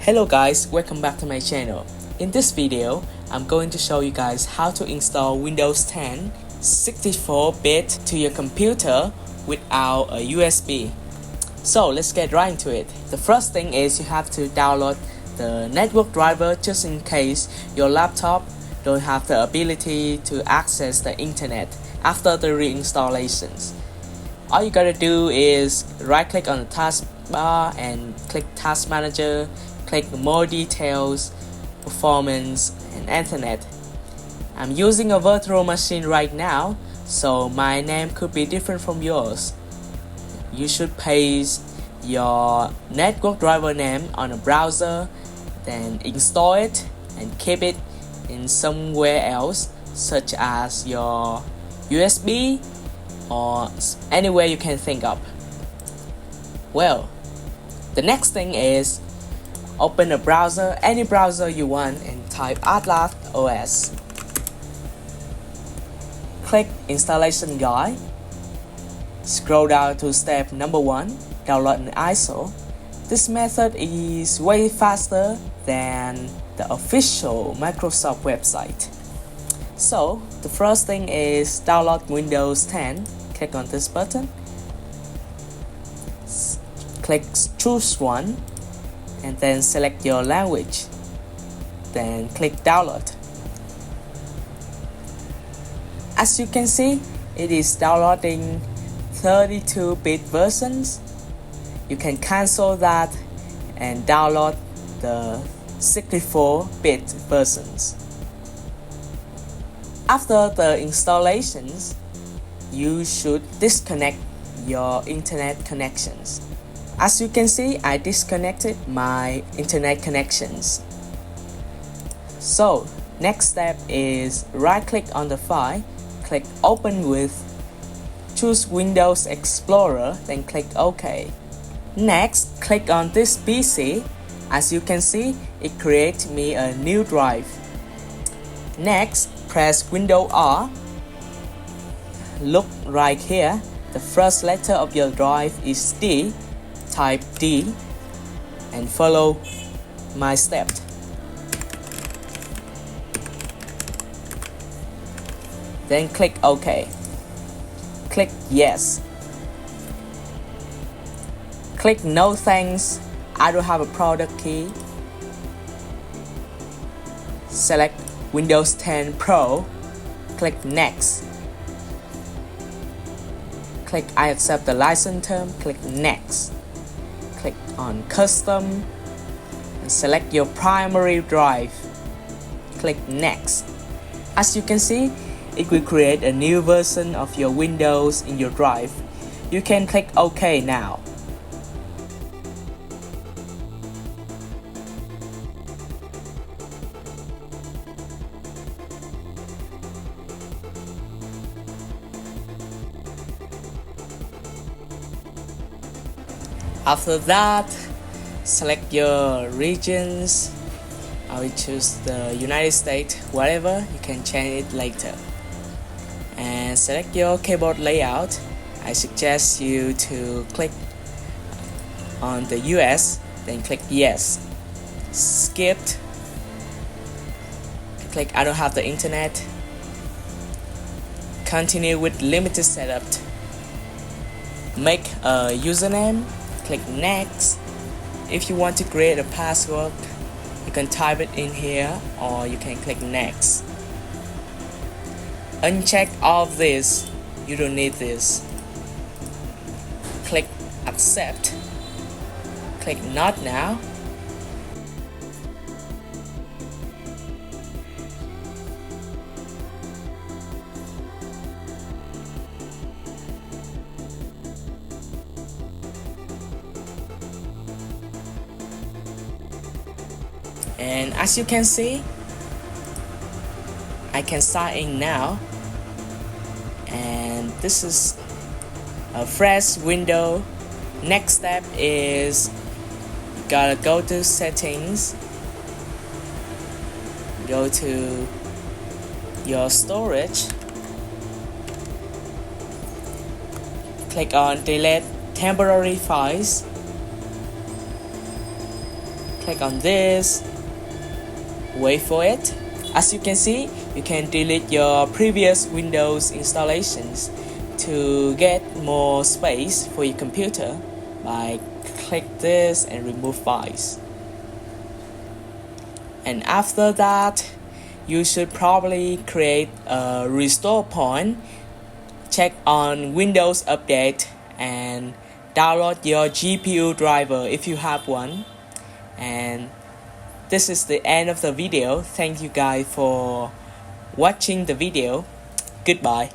Hello guys, welcome back to my channel. In this video, I'm going to show you guys how to install Windows 10 64-bit to your computer without a USB. So let's get right into it. The first thing is you have to download the network driver just in case your laptop don't have the ability to access the internet after the reinstallations. All you gotta do is right click on the taskbar and click Task Manager, click More Details, Performance and Internet. I'm using a virtual machine right now, so my name could be different from yours. You should paste your network driver name on a browser, then install it and keep it in somewhere else, such as your USB or anywhere you can think of. Well, the next thing is open a browser, any browser you want, and type Atlas OS. Click Installation Guide. Scroll down to step number 1, download an ISO. This method is way faster than the official Microsoft website. So, the first thing is download Windows 10. Click on this button. Click Choose One. And then select your language. Then click Download. As you can see, it is downloading 32-bit versions. You can cancel that and download the 64-bit versions. After the installations, you should disconnect your internet connections. As you can see, I disconnected my internet connections. So, next step is right click on the file, click Open With, choose Windows Explorer, then click OK. Next, click on this PC. As you can see, it creates me a new drive. Next, press Windows R. Look right here, the first letter of your drive is D. Type D and follow my step. Then click OK. Click Yes. Click No thanks, I don't have a product key. Select Windows 10 Pro. Click Next. Click I accept the license term. Click Next. Click on Custom and select your primary drive. Click Next. As you can see, it will create a new version of your Windows in your drive. You can click OK now. After that, select your regions. I will choose the United States, whatever, you can change it later. And select your keyboard layout. I suggest you to click on the US, then click Yes. Skipped. Click I don't have the internet. Continue with limited setup. Make a username. Click Next. If you want to create a password, you can type it in here or you can click Next. Uncheck all of this, you don't need this. Click Accept. Click Not Now. And as you can see, I can sign in now. And this is a fresh window. Next step is you gotta go to Settings, go to your storage, click on Delete Temporary Files. click on this, wait for it. As you can see, you can delete your previous Windows installations to get more space for your computer by click this and remove files. And after that, you should probably create a restore point, check on Windows Update, and download your GPU driver if you have one. And this is the end of the video. Thank you guys for watching the video. Goodbye.